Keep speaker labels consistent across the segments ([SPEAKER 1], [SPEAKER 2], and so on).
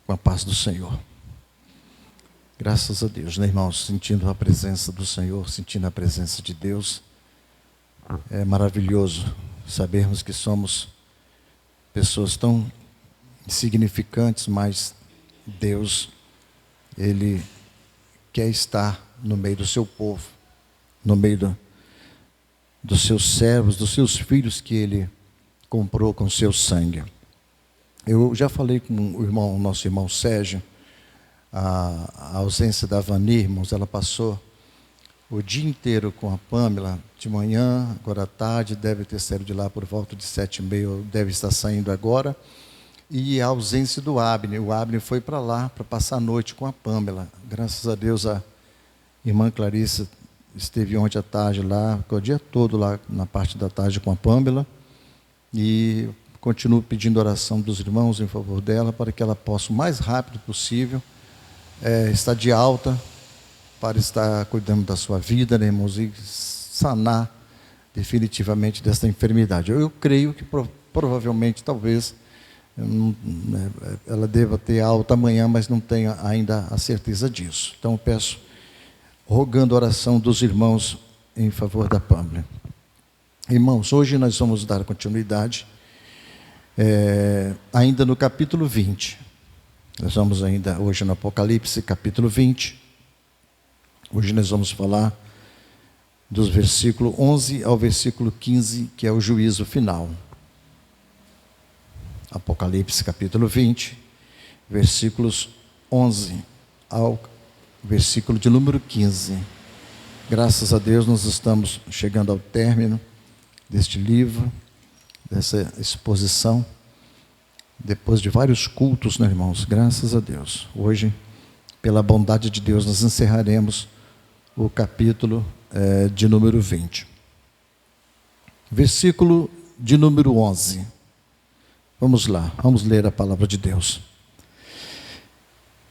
[SPEAKER 1] com a paz do Senhor. Graças a Deus, né, irmãos? Sentindo a presença do Senhor, sentindo a presença de Deus. É maravilhoso sabermos que somos pessoas tão insignificantes, mas Deus, Ele quer estar no meio do seu povo, no meio dos seus servos, dos seus filhos que Ele comprou com seu sangue. Eu já falei com o nosso irmão Sérgio, a ausência da Vani, irmãos, ela passou o dia inteiro com a Pâmela, de manhã, agora à tarde, deve ter saído de lá por volta de 7h30, deve estar saindo agora, e a ausência do Abner. O Abner foi para lá, para passar a noite com a Pâmela. Graças a Deus, a irmã Clarissa esteve ontem à tarde lá, ficou o dia todo lá, na parte da tarde com a Pâmela, e continuo pedindo oração dos irmãos em favor dela, para que ela possa, o mais rápido possível, estar de alta, para estar cuidando da sua vida, né, irmãos, e sanar definitivamente desta enfermidade. Eu creio que provavelmente, talvez, ela deva ter alta amanhã, mas não tenho ainda a certeza disso. Então, eu peço, rogando a oração dos irmãos em favor da Pâmela. Irmãos, hoje nós vamos dar continuidade, ainda no capítulo 20. Nós vamos ainda hoje no Apocalipse, capítulo 20. Hoje nós vamos falar dos versículos 11 ao versículo 15, que é o juízo final. Apocalipse, capítulo 20, versículos 11 ao versículo de número 15. Graças a Deus, nós estamos chegando ao término deste livro, dessa exposição, depois de vários cultos, né, irmãos? Graças a Deus. Hoje, pela bondade de Deus, nós encerraremos o capítulo de número 20. Versículo de número 11. Vamos lá, vamos ler a palavra de Deus.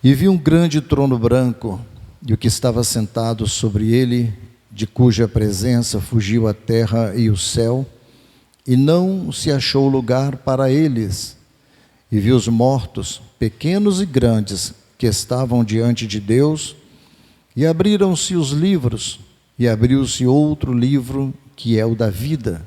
[SPEAKER 1] E vi um grande trono branco, e o que estava sentado sobre ele, de cuja presença fugiu a terra e o céu, e não se achou lugar para eles. E vi os mortos, pequenos e grandes, que estavam diante de Deus, e abriram-se os livros, e abriu-se outro livro, que é o da vida.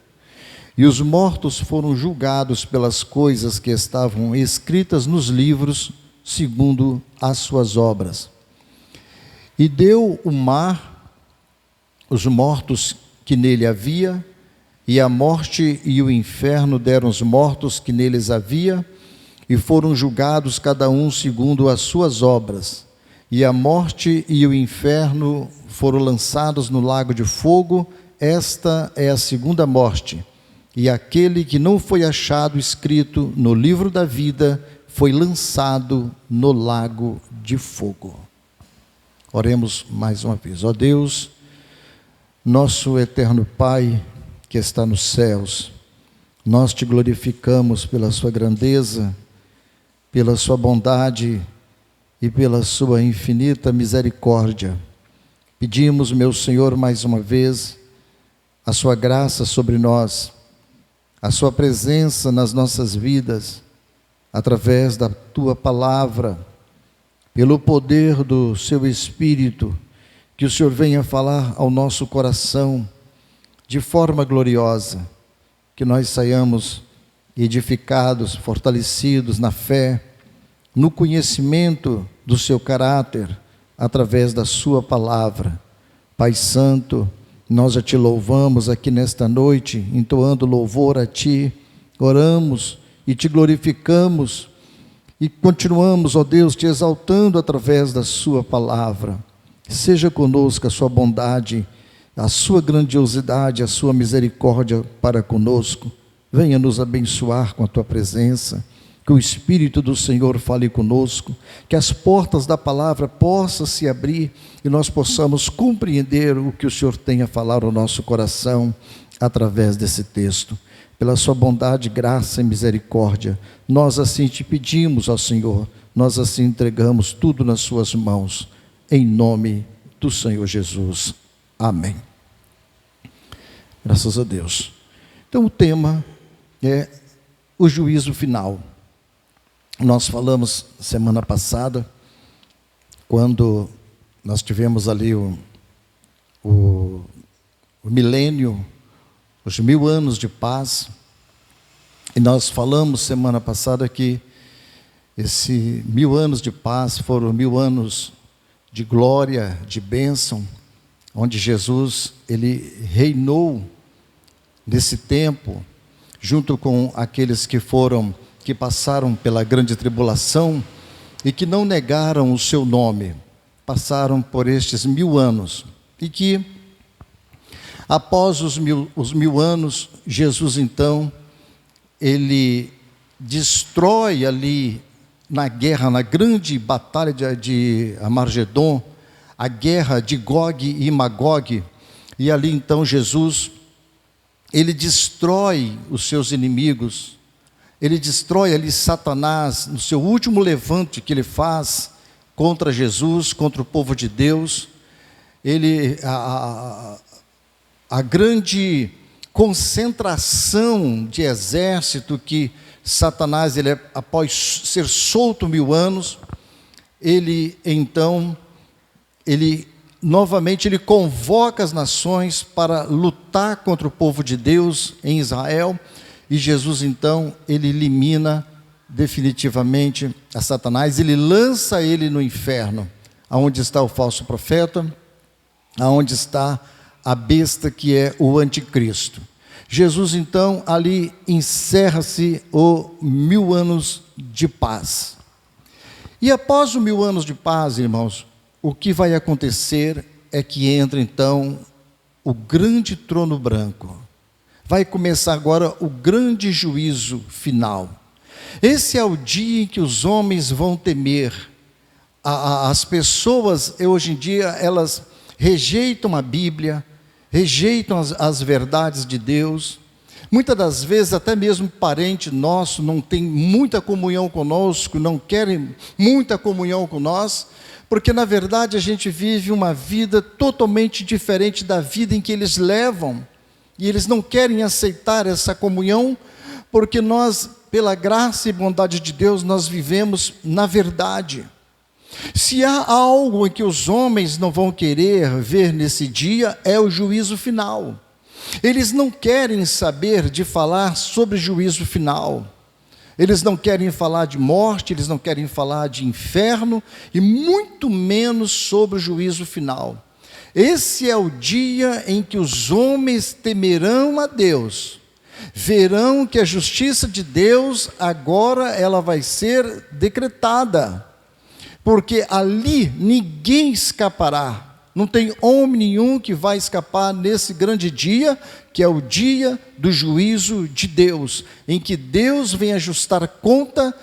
[SPEAKER 1] E os mortos foram julgados pelas coisas que estavam escritas nos livros, segundo as suas obras. E deu o mar os mortos que nele havia, e a morte e o inferno deram os mortos que neles havia, e foram julgados cada um segundo as suas obras. E a morte e o inferno foram lançados no lago de fogo. Esta é a segunda morte. E aquele que não foi achado escrito no livro da vida foi lançado no lago de fogo. Oremos mais uma vez. Ó Deus, nosso eterno Pai que está nos céus, nós te glorificamos pela sua grandeza, pela sua bondade e pela sua infinita misericórdia. Pedimos, meu Senhor, mais uma vez, a sua graça sobre nós, a sua presença nas nossas vidas, através da tua palavra, pelo poder do seu Espírito, que o Senhor venha falar ao nosso coração de forma gloriosa, que nós saiamos edificados, fortalecidos na fé, no conhecimento do seu caráter, através da sua palavra. Pai Santo, nós já te louvamos aqui nesta noite, entoando louvor a ti, oramos e te glorificamos, e continuamos, ó Deus, te exaltando através da sua palavra. Seja conosco a sua bondade, a sua grandiosidade, a sua misericórdia para conosco. Venha nos abençoar com a tua presença, que o Espírito do Senhor fale conosco, que as portas da palavra possam se abrir e nós possamos compreender o que o Senhor tem a falar ao nosso coração através desse texto. Pela sua bondade, graça e misericórdia, nós assim te pedimos ao Senhor, nós assim entregamos tudo nas suas mãos, em nome do Senhor Jesus. Amém. Graças a Deus. Então o tema é o juízo final. Nós falamos semana passada, quando nós tivemos ali o milênio, os 1000 anos de paz, e nós falamos semana passada que esse 1000 anos de paz foram 1000 anos de glória, de bênção, onde Jesus, ele reinou nesse tempo, junto com aqueles que passaram pela grande tribulação e que não negaram o seu nome, passaram por estes 1000 anos, e que após os mil anos, Jesus então, ele destrói ali na guerra, na grande batalha de Armagedon, a guerra de Gog e Magog, e ali então Jesus, ele destrói os seus inimigos, ele destrói ali Satanás, no seu último levante que ele faz contra Jesus, contra o povo de Deus. A grande concentração de exército que Satanás, após ser solto 1000 anos, novamente ele convoca as nações para lutar contra o povo de Deus em Israel, e Jesus então, ele elimina definitivamente a Satanás, ele lança ele no inferno, aonde está o falso profeta, aonde está a besta que é o anticristo. Jesus então, ali encerra-se o 1000 anos de paz. E após os 1000 anos de paz, irmãos, o que vai acontecer é que entra então o grande trono branco. Vai começar agora o grande juízo final. Esse é o dia em que os homens vão temer. As pessoas, hoje em dia, elas rejeitam a Bíblia, rejeitam as verdades de Deus. Muitas das vezes, até mesmo parente nosso não tem muita comunhão conosco, não querem muita comunhão com nós, porque na verdade a gente vive uma vida totalmente diferente da vida em que eles levam, e eles não querem aceitar essa comunhão, porque nós, pela graça e bondade de Deus, nós vivemos na verdade. Se há algo em que os homens não vão querer ver nesse dia, é o juízo final. Eles não querem saber de falar sobre juízo final. Eles não querem falar de morte, eles não querem falar de inferno, e muito menos sobre o juízo final. Esse é o dia em que os homens temerão a Deus, verão que a justiça de Deus agora ela vai ser decretada, porque ali ninguém escapará. Não tem homem nenhum que vai escapar nesse grande dia, que é o dia do juízo de Deus, em que Deus vem ajustar conta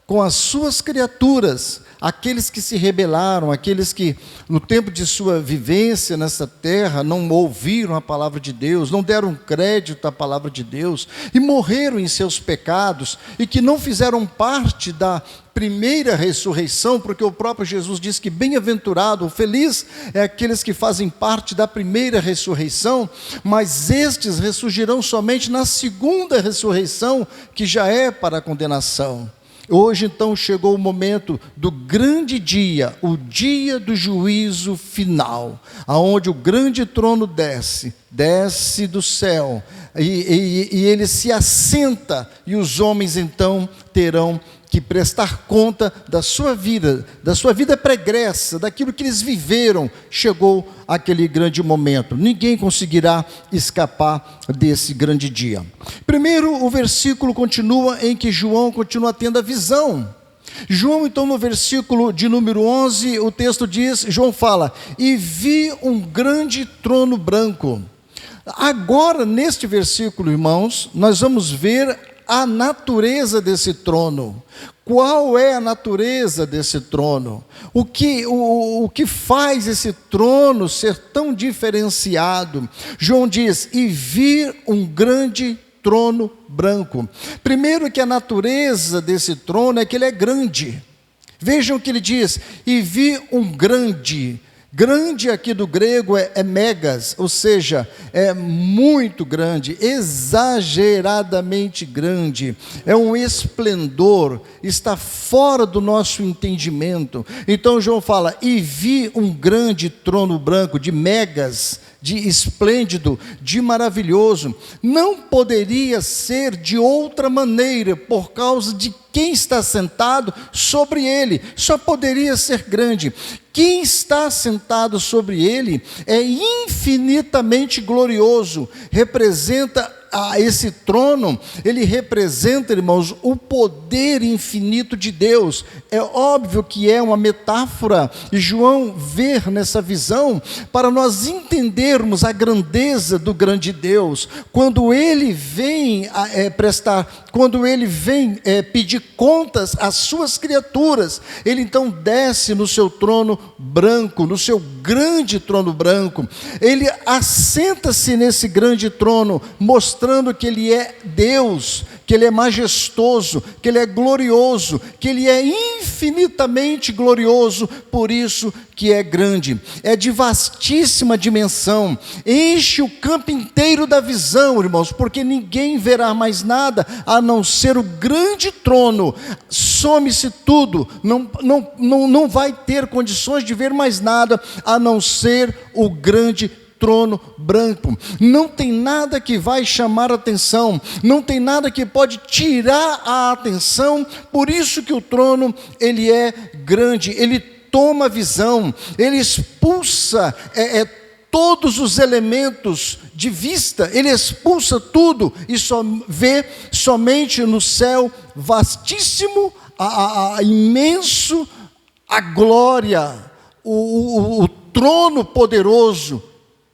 [SPEAKER 1] com as suas criaturas, aqueles que se rebelaram, aqueles que no tempo de sua vivência nessa terra não ouviram a palavra de Deus, não deram crédito à palavra de Deus e morreram em seus pecados, e que não fizeram parte da primeira ressurreição, porque o próprio Jesus diz que bem-aventurado, feliz é aqueles que fazem parte da primeira ressurreição, mas estes ressurgirão somente na segunda ressurreição, que já é para a condenação. Hoje então chegou o momento do grande dia, o dia do juízo final, aonde o grande trono desce do céu, e ele se assenta, e os homens então terão que prestar conta da sua vida pregressa, daquilo que eles viveram. Chegou aquele grande momento, ninguém conseguirá escapar desse grande dia. Primeiro, o versículo continua em que João continua tendo a visão. João, então, no versículo de número 11, o texto diz, João fala, e vi um grande trono branco. Agora, neste versículo, irmãos, nós vamos ver a natureza desse trono. Qual é a natureza desse trono? O que faz esse trono ser tão diferenciado? João diz, e vi um grande trono branco. Primeiro, que a natureza desse trono é que ele é grande. Vejam o que ele diz, e vi um grande. Grande aqui do grego é megas, ou seja, é muito grande, exageradamente grande, é um esplendor, está fora do nosso entendimento. Então João fala, e vi um grande trono branco, de megas, de esplêndido, de maravilhoso. Não poderia ser de outra maneira, por causa de quem está sentado sobre ele, só poderia ser grande. Quem está sentado sobre ele é infinitamente glorioso, representa esse trono, ele representa, irmãos, o poder infinito de Deus. É óbvio que é uma metáfora, e João vê nessa visão, para nós entendermos a grandeza do grande Deus, quando ele vem pedir contas às suas criaturas, ele então desce no seu trono branco, no seu grande trono branco, ele assenta-se nesse grande trono, mostrando que ele é Deus, que ele é majestoso, que ele é glorioso, que ele é infinitamente glorioso, por isso que é grande, é de vastíssima dimensão, enche o campo inteiro da visão, irmãos, porque ninguém verá mais nada, a não ser o grande trono, some-se tudo, não vai ter condições de ver mais nada, a não ser o grande trono branco. Não tem nada que vai chamar a atenção, não tem nada que pode tirar a atenção, por isso que o trono, ele é grande, ele toma visão, ele expulsa todos os elementos de vista, ele expulsa tudo, e só vê somente no céu vastíssimo, imenso, a glória, o trono poderoso,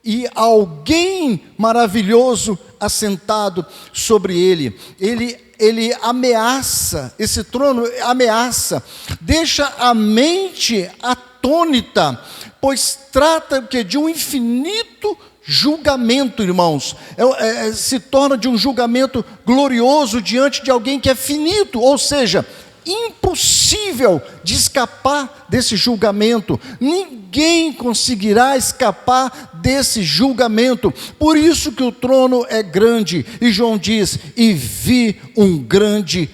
[SPEAKER 1] e alguém maravilhoso assentado sobre ele. Ele ameaça, esse trono ameaça, deixa a mente atônita, pois trata de um infinito julgamento, irmãos, se torna de um julgamento glorioso diante de alguém que é finito, ou seja, impossível de escapar desse julgamento, ninguém conseguirá escapar desse julgamento, por isso que o trono é grande, e João diz, e vi um grande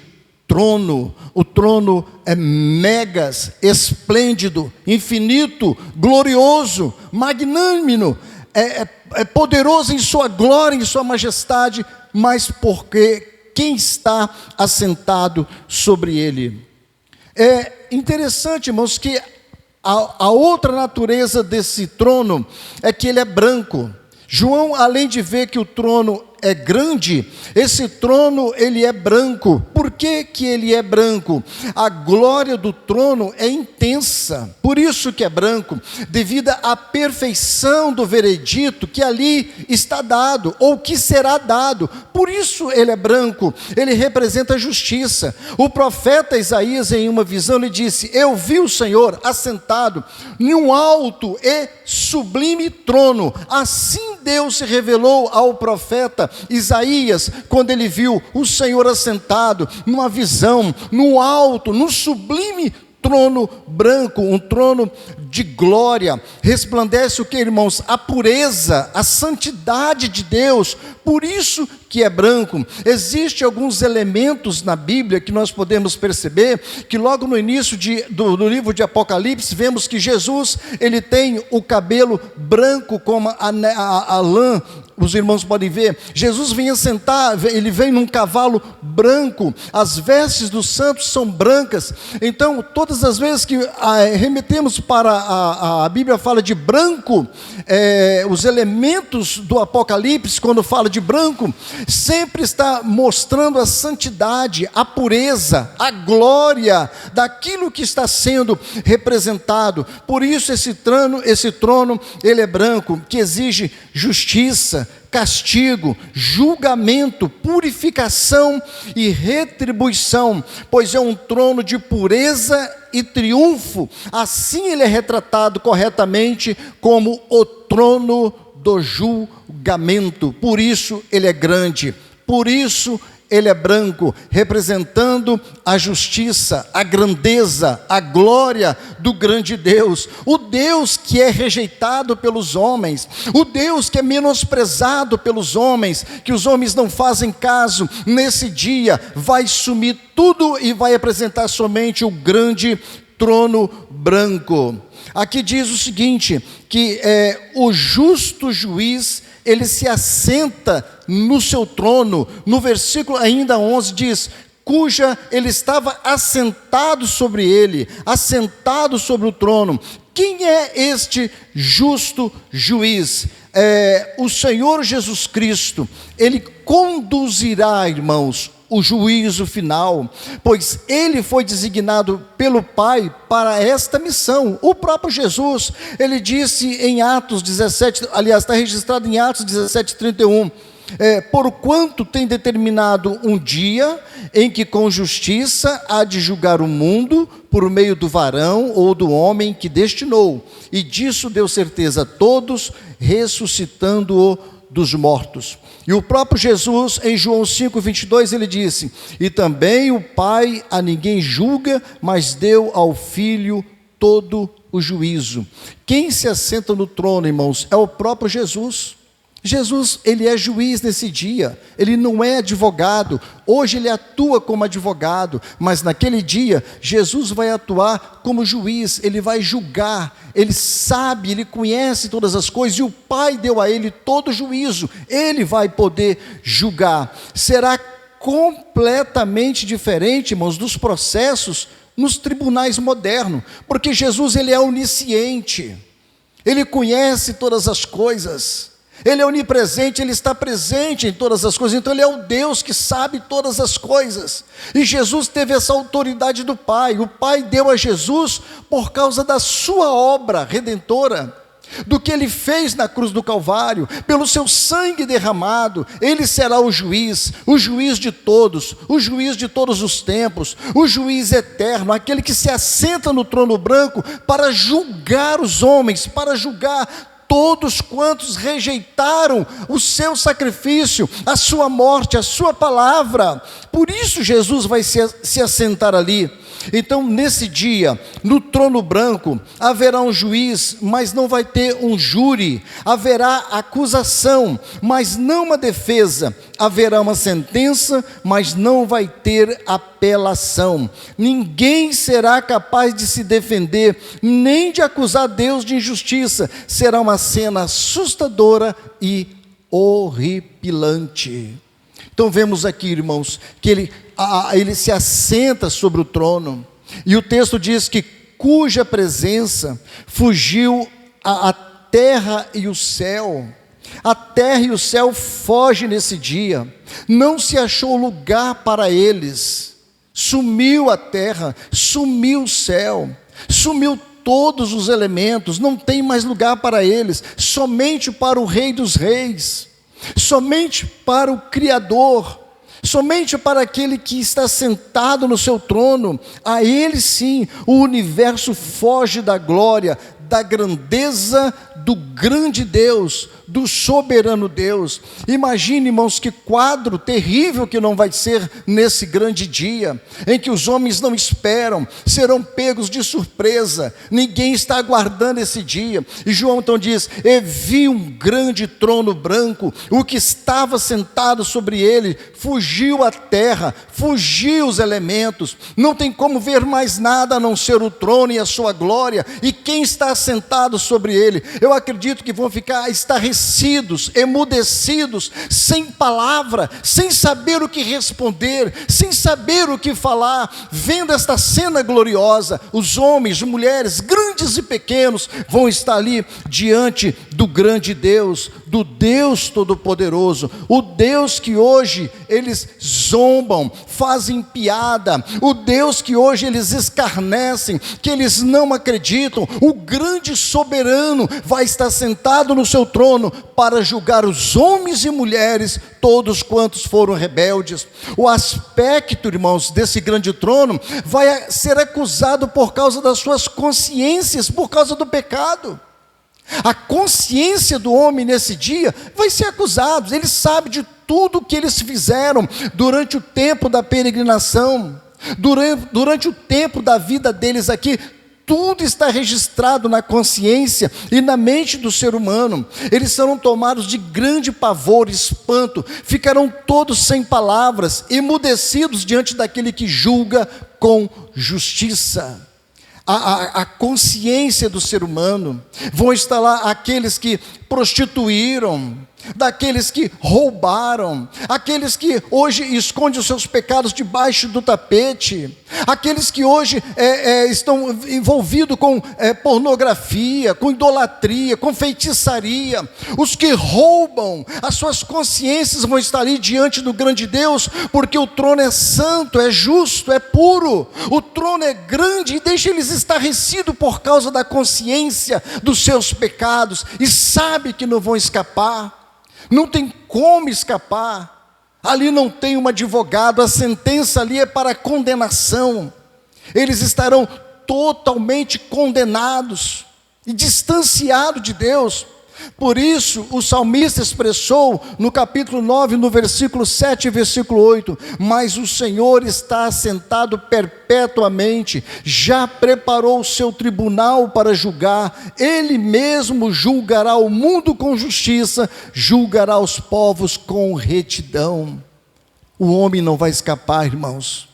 [SPEAKER 1] trono, o trono é megas, esplêndido, infinito, glorioso, magnânimo, é poderoso em sua glória, em sua majestade, mas porque quem está assentado sobre ele. É interessante, irmãos, que a outra natureza desse trono é que ele é branco. João, além de ver que o trono é grande, esse trono ele é branco. Por que que ele é branco? A glória do trono é intensa, por isso que é branco, devido à perfeição do veredito que ali está dado, ou que será dado, por isso ele é branco, ele representa a justiça. O profeta Isaías, em uma visão, lhe disse, eu vi o Senhor assentado em um alto e sublime trono. Assim Deus se revelou ao profeta Isaías, quando ele viu o Senhor assentado numa visão, no alto, no sublime trono branco, um trono de glória. Resplandece o que, irmãos? A pureza, a santidade de Deus, por isso que é branco. Existem alguns elementos na Bíblia que nós podemos perceber, que logo no início do livro de Apocalipse, vemos que Jesus, ele tem o cabelo branco como a lã. Os irmãos podem ver, Jesus vem assentar, ele vem num cavalo branco, as vestes dos santos são brancas. Então, todas as vezes que remetemos para a Bíblia fala de branco, os elementos do Apocalipse, quando fala de branco, sempre está mostrando a santidade, a pureza, a glória daquilo que está sendo representado. Por isso esse trono, ele é branco, que exige justiça, castigo, julgamento, purificação e retribuição, pois é um trono de pureza e triunfo. Assim ele é retratado corretamente como o trono do julgamento. Por isso ele é grande, por isso ele é branco, representando a justiça, a grandeza, a glória do grande Deus. O Deus que é rejeitado pelos homens, o Deus que é menosprezado pelos homens, que os homens não fazem caso, nesse dia vai sumir tudo e vai apresentar somente o grande trono branco. Aqui diz o seguinte, que o justo juiz, ele se assenta no seu trono. No versículo ainda 11 diz, cuja ele estava assentado sobre ele, assentado sobre o trono. Quem é este justo juiz? O Senhor Jesus Cristo. Ele conduzirá, irmãos, o juízo final, pois ele foi designado pelo Pai para esta missão. O próprio Jesus, ele disse em Atos 17, aliás, está registrado em Atos 17:31, porquanto tem determinado um dia em que com justiça há de julgar o mundo por meio do varão ou do homem que destinou, e disso deu certeza a todos, ressuscitando-o dos mortos. E o próprio Jesus, em João 5:22, ele disse, e também o Pai a ninguém julga, mas deu ao Filho todo o juízo. Quem se assenta no trono, irmãos, é o próprio Jesus. Jesus, ele é juiz nesse dia, ele não é advogado. Hoje ele atua como advogado, mas naquele dia Jesus vai atuar como juiz, ele vai julgar, ele sabe, ele conhece todas as coisas, e o Pai deu a ele todo o juízo, ele vai poder julgar. Será completamente diferente, irmãos, dos processos nos tribunais modernos, porque Jesus, ele é onisciente, ele conhece todas as coisas, ele é onipresente, ele está presente em todas as coisas, então ele é o Deus que sabe todas as coisas, e Jesus teve essa autoridade do Pai. O Pai deu a Jesus por causa da sua obra redentora, do que ele fez na cruz do Calvário, pelo seu sangue derramado. Ele será o juiz de todos, o juiz de todos os tempos, o juiz eterno, aquele que se assenta no trono branco para julgar os homens, para julgar todos quantos rejeitaram o seu sacrifício, a sua morte, a sua palavra. Por isso Jesus vai se assentar ali. Então, nesse dia, no trono branco, haverá um juiz, mas não vai ter um júri. Haverá acusação, mas não uma defesa. Haverá uma sentença, mas não vai ter apelação. Ninguém será capaz de se defender, nem de acusar Deus de injustiça. Será uma cena assustadora e horripilante. Então vemos aqui, irmãos, que ele se assenta sobre o trono, e o texto diz que cuja presença fugiu a terra e o céu. A terra e o céu fogem nesse dia, não se achou lugar para eles. Sumiu a terra, sumiu o céu, sumiu todos os elementos, não tem mais lugar para eles, somente para o Rei dos Reis, somente para o Criador, somente para aquele que está sentado no seu trono. A ele sim o universo foge da glória, da grandeza do grande Deus, do soberano Deus. Imagine, irmãos, que quadro terrível que não vai ser nesse grande dia, em que os homens não esperam, serão pegos de surpresa, ninguém está aguardando esse dia. E João então diz, e vi um grande trono branco, o que estava sentado sobre ele, fugiu a terra, fugiu os elementos, não tem como ver mais nada a não ser o trono e a sua glória, e quem está sentado sobre ele. Eu acredito que vão ficar estarrecidos, emudecidos, sem palavra, sem saber o que responder, sem saber o que falar, vendo esta cena gloriosa. Os homens, mulheres, grandes e pequenos, vão estar ali diante do grande Deus, do Deus Todo-Poderoso, o Deus que hoje eles zombam, fazem piada, o Deus que hoje eles escarnecem, que eles não acreditam. O grande soberano vai estar sentado no seu trono para julgar os homens e mulheres, todos quantos foram rebeldes. O aspecto, irmãos, desse grande trono vai ser acusado por causa das suas consciências, por causa do pecado. A consciência do homem nesse dia vai ser acusado. Ele sabe de tudo o que eles fizeram durante o tempo da peregrinação, durante o tempo da vida deles aqui. Tudo está registrado na consciência e na mente do ser humano. Eles serão tomados de grande pavor, espanto, ficarão todos sem palavras, emudecidos diante daquele que julga com justiça. A consciência do ser humano, vão estar lá aqueles que prostituíram, daqueles que roubaram, aqueles que hoje escondem os seus pecados debaixo do tapete, aqueles que hoje estão envolvidos com pornografia, com idolatria, com feitiçaria, os que roubam, as suas consciências vão estar ali diante do grande Deus, porque o trono é santo, é justo, é puro, o trono é grande e deixa eles estarrecidos por causa da consciência dos seus pecados, e sabe que não vão escapar. Não tem como escapar. Ali não tem um advogado, a sentença ali é para condenação. Eles estarão totalmente condenados e distanciados de Deus. Por isso o salmista expressou no capítulo 9, no versículo 7 e versículo 8: mas o Senhor está assentado perpetuamente, já preparou o seu tribunal para julgar, Ele mesmo julgará o mundo com justiça, julgará os povos com retidão. O homem não vai escapar, irmãos,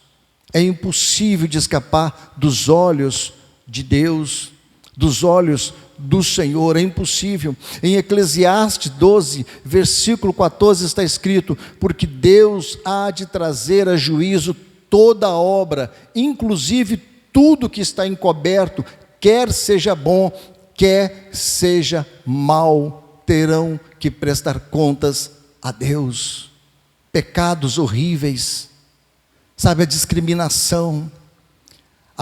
[SPEAKER 1] é impossível de escapar dos olhos de Deus, dos olhos do Senhor, é impossível. Em Eclesiastes 12, versículo 14 está escrito: porque Deus há de trazer a juízo toda a obra, inclusive tudo que está encoberto, quer seja bom, quer seja mal, terão que prestar contas a Deus. Pecados horríveis, sabe, a discriminação,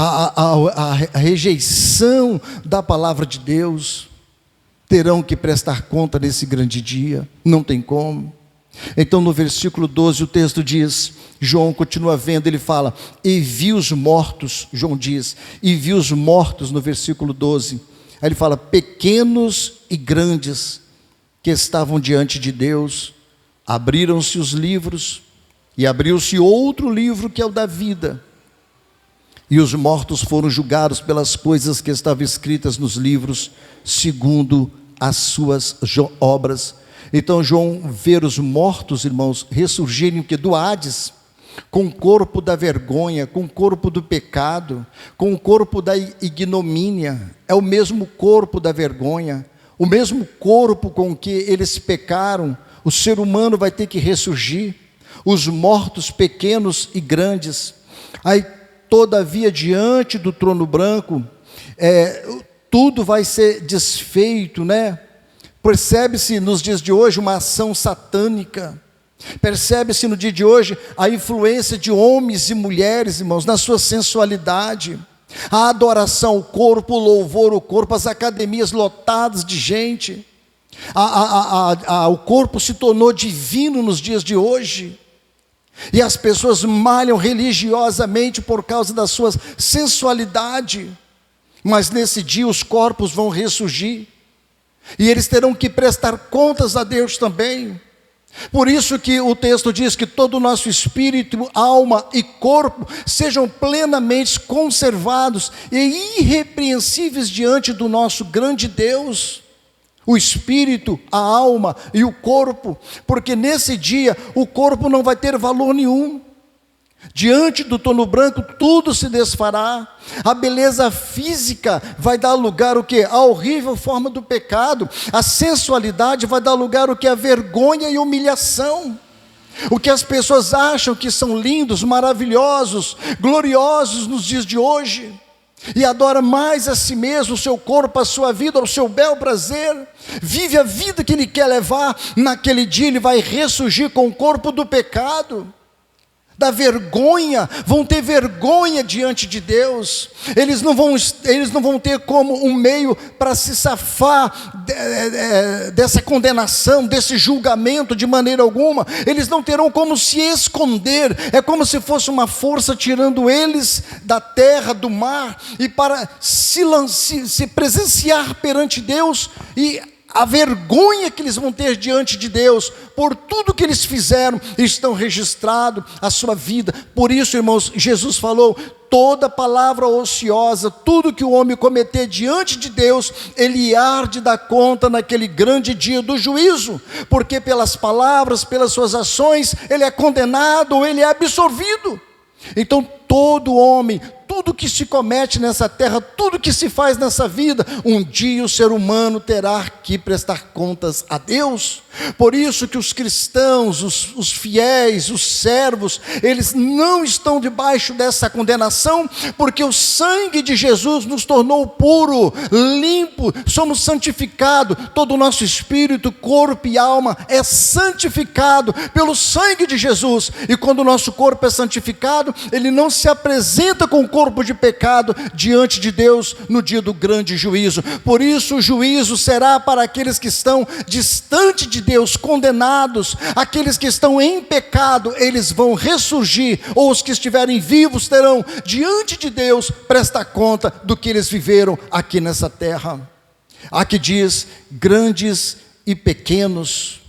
[SPEAKER 1] a rejeição da palavra de Deus, terão que prestar conta nesse grande dia, não tem como. Então no versículo 12 o texto diz, João continua vendo, ele fala: e vi os mortos, João diz, e vi os mortos no versículo 12, aí ele fala: pequenos e grandes, que estavam diante de Deus, abriram-se os livros, e abriu-se outro livro que é o da vida, e os mortos foram julgados pelas coisas que estavam escritas nos livros, segundo as suas obras. Então João vê os mortos, irmãos, ressurgirem do Hades, com o corpo da vergonha, com o corpo do pecado, com o corpo da ignomínia. É o mesmo corpo da vergonha, o mesmo corpo com que eles pecaram. O ser humano vai ter que ressurgir, os mortos pequenos e grandes. Aí todavia diante do trono branco, tudo vai ser desfeito, né? Percebe-se nos dias de hoje uma ação satânica, percebe-se no dia de hoje a influência de homens e mulheres, irmãos, na sua sensualidade, a adoração ao corpo, o louvor ao corpo, as academias lotadas de gente, o corpo se tornou divino nos dias de hoje, e as pessoas malham religiosamente por causa da sua sensualidade, mas nesse dia os corpos vão ressurgir, e eles terão que prestar contas a Deus também. Por isso que o texto diz que todo o nosso espírito, alma e corpo sejam plenamente conservados e irrepreensíveis diante do nosso grande Deus. O espírito, a alma e o corpo, porque nesse dia o corpo não vai ter valor nenhum. Diante do trono branco tudo se desfará. A beleza física vai dar lugar o quê? A horrível forma do pecado. A sensualidade vai dar lugar o quê? A vergonha e humilhação. O que as pessoas acham que são lindos, maravilhosos, gloriosos nos dias de hoje, e adora mais a si mesmo, o seu corpo, a sua vida, o seu bel prazer, vive a vida que ele quer levar. Naquele dia ele vai ressurgir com o corpo do pecado, da vergonha, vão ter vergonha diante de Deus. Eles não vão ter como um meio para se safar dessa condenação, desse julgamento de maneira alguma. Eles não terão como se esconder, é como se fosse uma força tirando eles da terra, do mar, e para se presenciar perante Deus, e a vergonha que eles vão ter diante de Deus, por tudo que eles fizeram, estão registrados a sua vida. Por isso, irmãos, Jesus falou: toda palavra ociosa, tudo que o homem cometer diante de Deus, ele há de dar conta naquele grande dia do juízo, porque pelas palavras, pelas suas ações, ele é condenado ou ele é absolvido. Então todo homem, tudo que se comete nessa terra, tudo que se faz nessa vida, um dia o ser humano terá que prestar contas a Deus. Por isso que os cristãos, os fiéis, os servos, eles não estão debaixo dessa condenação, porque o sangue de Jesus nos tornou puro, limpo, somos santificados, todo o nosso espírito, corpo e alma é santificado pelo sangue de Jesus. E quando o nosso corpo é santificado, ele não se apresenta com o corpo de pecado diante de Deus no dia do grande juízo. Por isso o juízo será para aqueles que estão distante de Deus, condenados. Aqueles que estão em pecado, eles vão ressurgir, ou os que estiverem vivos terão diante de Deus prestar conta do que eles viveram aqui nessa terra. Aqui diz: grandes e pequenos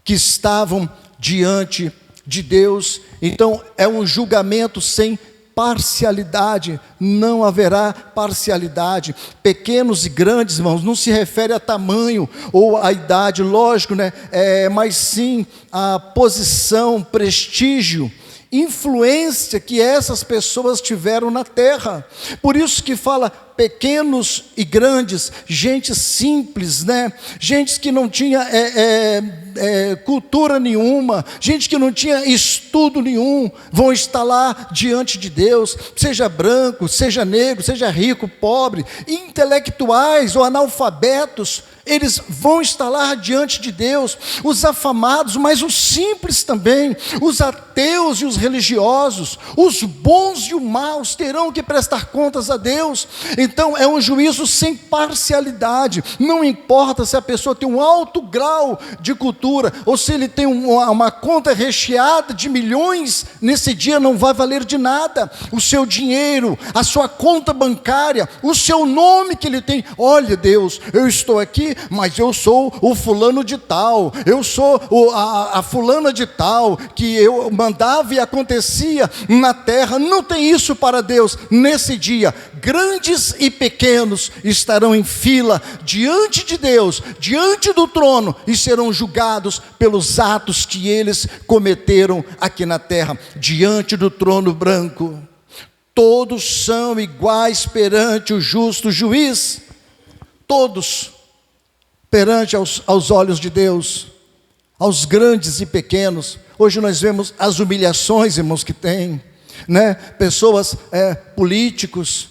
[SPEAKER 1] que estavam diante de Deus. Então é um julgamento sem parcialidade, não haverá parcialidade. Pequenos e grandes, irmãos, não se refere a tamanho ou a idade, lógico, né? Mas sim a posição, prestígio, influência que essas pessoas tiveram na terra. Por isso que fala pequenos e grandes, gente simples, né? Gente que não tinha cultura nenhuma, gente que não tinha estudo nenhum, vão estar lá diante de Deus, seja branco, seja negro, seja rico, pobre, intelectuais ou analfabetos, eles vão estar lá diante de Deus, os afamados, mas os simples também, os ateus e os religiosos, os bons e os maus terão que prestar contas a Deus. Então é um juízo sem parcialidade, não importa se a pessoa tem um alto grau de cultura, ou se ele tem uma conta recheada de milhões, nesse dia não vai valer de nada, o seu dinheiro, a sua conta bancária, o seu nome que ele tem. Olha, Deus, eu estou aqui, mas eu sou o fulano de tal, eu sou a fulana de tal, que eu mandava e acontecia na terra. Não tem isso para Deus. Nesse dia, grandes e pequenos estarão em fila diante de Deus, diante do trono, e serão julgados pelos atos que eles cometeram aqui na terra, diante do trono branco. Todos são iguais perante o justo juiz, todos perante aos olhos de Deus, aos grandes e pequenos. Hoje nós vemos as humilhações, irmãos, que tem, né? Pessoas, políticos,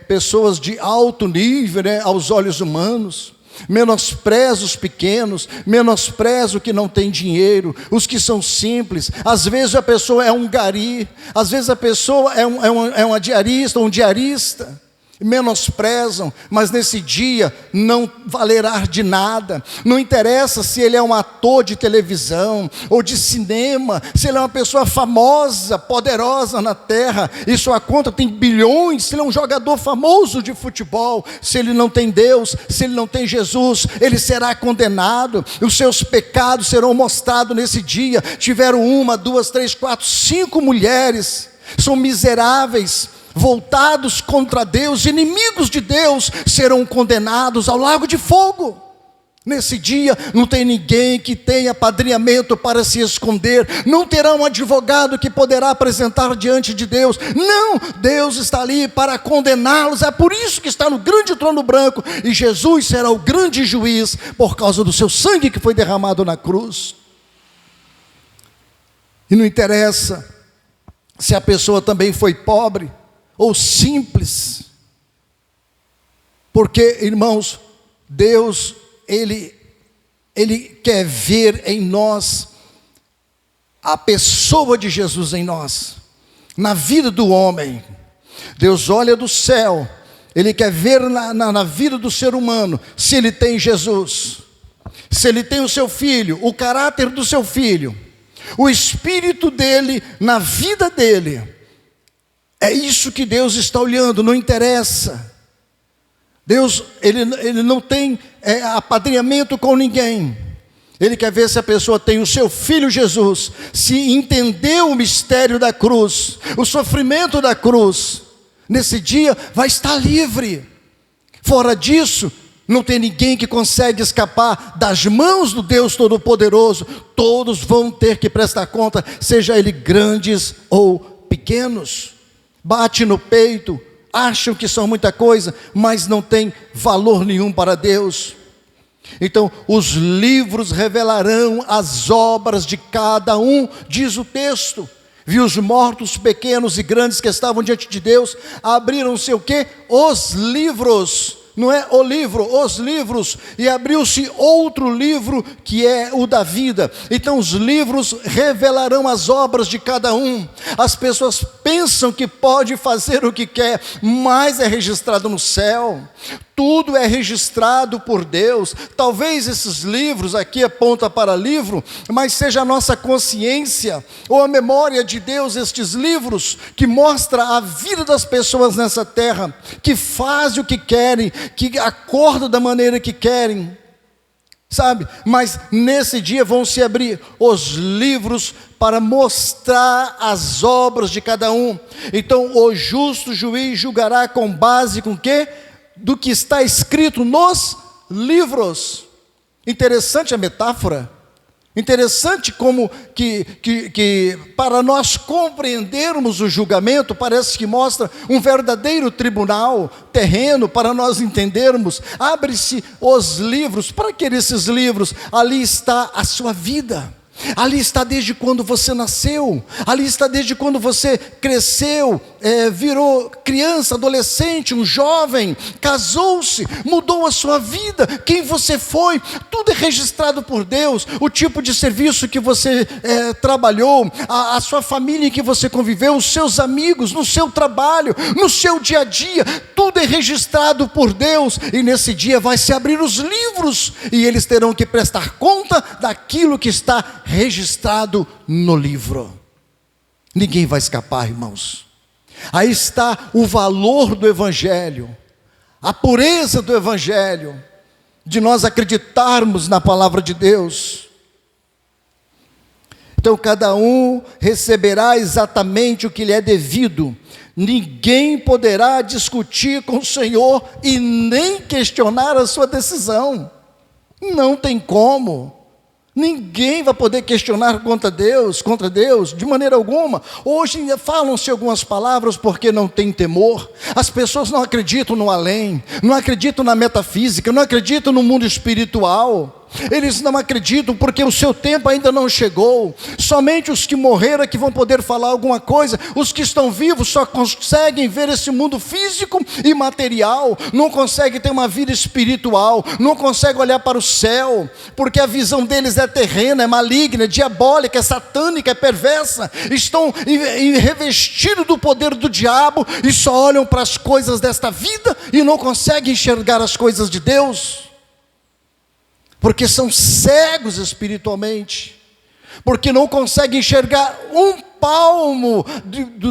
[SPEAKER 1] pessoas de alto nível, né? Aos olhos humanos, menospreza os pequenos, menospreza o que não tem dinheiro, os que são simples. Às vezes a pessoa é um gari, às vezes a pessoa é uma diarista, um diarista, menosprezam, mas nesse dia não valerá de nada. Não interessa se ele é um ator de televisão ou de cinema, se ele é uma pessoa famosa, poderosa na terra, e sua conta tem bilhões, se ele é um jogador famoso de futebol, se ele não tem Deus, se ele não tem Jesus, ele será condenado. Os seus pecados serão mostrados nesse dia. Tiveram 1, 2, 3, 4, 5 mulheres, são miseráveis, voltados contra Deus, inimigos de Deus, serão condenados ao lago de fogo. Nesse dia não tem ninguém que tenha apadrinhamento para se esconder, não terá um advogado que poderá apresentar diante de Deus. Não, Deus está ali para condená-los. É por isso que está no grande trono branco, e Jesus será o grande juiz por causa do seu sangue que foi derramado na cruz. E não interessa se a pessoa também foi pobre ou simples, porque, irmãos, Deus, Ele quer ver em nós a pessoa de Jesus em nós, na vida do homem. Deus olha do céu, Ele quer ver na vida do ser humano, se ele tem Jesus, se ele tem o seu filho, o caráter do seu filho, o espírito dele na vida dele. É isso que Deus está olhando. Não interessa Deus, ele não tem apadrinhamento com ninguém. Ele quer ver se a pessoa tem o seu Filho Jesus, se entendeu o mistério da cruz, o sofrimento da cruz. Nesse dia vai estar livre. Fora disso, não tem ninguém que consegue escapar das mãos do Deus Todo-Poderoso. Todos vão ter que prestar conta, seja ele grandes ou pequenos. Bate no peito, acham que são muita coisa, mas não tem valor nenhum para Deus. Então, os livros revelarão as obras de cada um, diz o texto. Vi os mortos, pequenos e grandes que estavam diante de Deus, abriram-se o quê? Os livros. Não é o livro, os livros, e abriu-se outro livro que é o da vida. Então os livros revelarão as obras de cada um. As pessoas pensam que pode fazer o que quer, mas é registrado no céu. Tudo é registrado por Deus. Talvez esses livros, aqui aponta para livro, mas seja a nossa consciência ou a memória de Deus, estes livros que mostra a vida das pessoas nessa terra, que fazem o que querem, que acordam da maneira que querem, sabe? Mas nesse dia vão se abrir os livros para mostrar as obras de cada um. Então o justo juiz julgará com base com o quê? Do que está escrito nos livros. Interessante a metáfora. Interessante como que para nós compreendermos o julgamento, parece que mostra um verdadeiro tribunal terreno, para nós entendermos. Abre-se os livros. Para que esses livros? Ali está a sua vida. Ali está desde quando você nasceu, ali está desde quando você cresceu, virou criança, adolescente, um jovem, casou-se, mudou a sua vida, quem você foi, tudo é registrado por Deus. O tipo de serviço que você trabalhou, a sua família em que você conviveu, os seus amigos, no seu trabalho, no seu dia a dia, tudo é registrado por Deus. E nesse dia vai se abrir os livros, e eles terão que prestar conta daquilo que está registrado no livro. Ninguém vai escapar, irmãos. Aí está o valor do Evangelho, a pureza do Evangelho, de nós acreditarmos na palavra de Deus. Então cada um receberá exatamente o que lhe é devido. Ninguém poderá discutir com o Senhor e nem questionar a sua decisão. Não tem como. Ninguém vai poder questionar contra Deus, de maneira alguma. Hoje falam-se algumas palavras porque não tem temor. As pessoas não acreditam no além, não acreditam na metafísica, não acreditam no mundo espiritual. Eles não acreditam porque o seu tempo ainda não chegou. Somente os que morreram é que vão poder falar alguma coisa. Os que estão vivos só conseguem ver esse mundo físico e material, não conseguem ter uma vida espiritual, não conseguem olhar para o céu, porque a visão deles é terrena, é maligna, é diabólica, é satânica, é perversa. Estão revestidos do poder do diabo e só olham para as coisas desta vida e não conseguem enxergar as coisas de Deus. Porque são cegos espiritualmente, porque não conseguem enxergar um palmo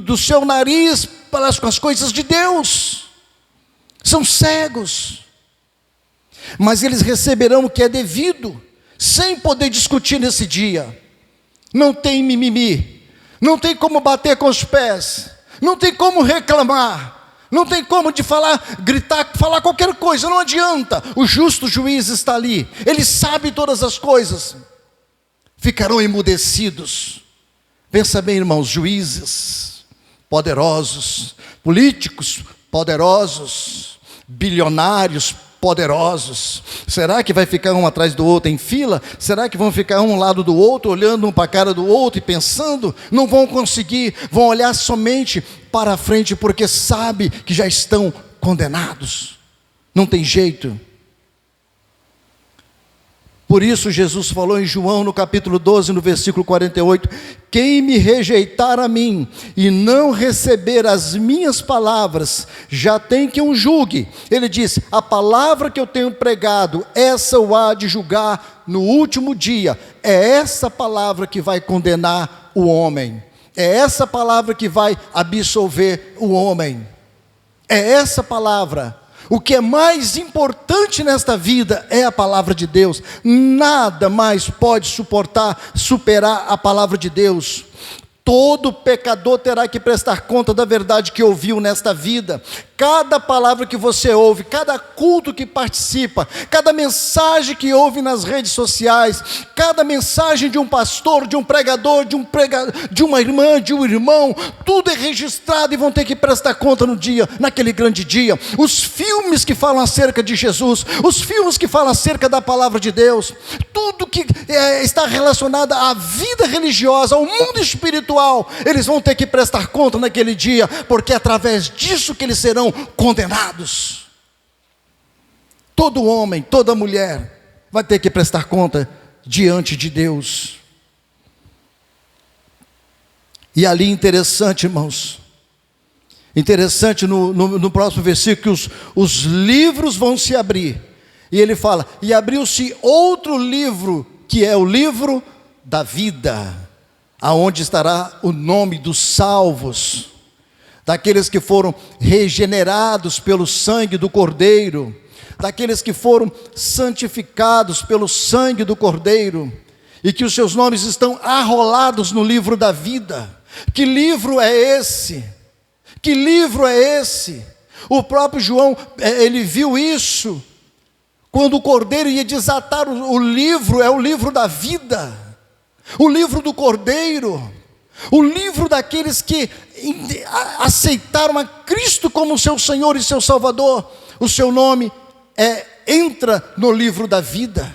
[SPEAKER 1] do seu nariz para as coisas de Deus. São cegos. Mas eles receberão o que é devido, sem poder discutir nesse dia. Não tem mimimi, não tem como bater com os pés, não tem como reclamar, não tem como de falar, gritar, falar qualquer coisa, não adianta. O justo juiz está ali, ele sabe todas as coisas. Ficarão emudecidos. Pensa bem, irmãos, juízes poderosos, políticos poderosos, bilionários poderosos. Será que vai ficar um atrás do outro em fila? Será que vão ficar um lado do outro, olhando um para a cara do outro e pensando? Não vão conseguir, vão olhar somente para a frente, porque sabe que já estão condenados. Não tem jeito. Por isso Jesus falou em João no capítulo 12, no versículo 48, quem me rejeitar a mim e não receber as minhas palavras, já tem que o julgue. Ele diz, a palavra que eu tenho pregado, essa o há de julgar no último dia. É essa palavra que vai condenar o homem. É essa palavra que vai absolver o homem. É essa palavra. O que é mais importante nesta vida é a palavra de Deus. Nada mais pode superar a palavra de Deus. Todo pecador terá que prestar conta da verdade que ouviu nesta vida. Cada palavra que você ouve, cada culto que participa, cada mensagem que ouve nas redes sociais, cada mensagem de um pastor, de um pregador, de uma irmã, de um irmão, tudo é registrado e vão ter que prestar conta naquele grande dia. Os filmes que falam acerca de Jesus, os filmes que falam acerca da palavra de Deus, tudo que está relacionado à vida religiosa, ao mundo espiritual, eles vão ter que prestar conta naquele dia, porque é através disso que eles serão condenados. Todo homem, toda mulher vai ter que prestar conta diante de Deus. E ali interessante, irmãos, interessante no próximo versículo, que os livros vão se abrir, e ele fala, e abriu-se outro livro, que é o livro da vida, aonde estará o nome dos salvos, daqueles que foram regenerados pelo sangue do Cordeiro, daqueles que foram santificados pelo sangue do Cordeiro, e que os seus nomes estão arrolados no livro da vida. Que livro é esse? Que livro é esse? O próprio João, ele viu isso, quando o Cordeiro ia desatar o livro, é o livro da vida, o livro do Cordeiro, o livro daqueles que aceitaram a Cristo como seu Senhor e seu Salvador. O seu nome entra no livro da vida,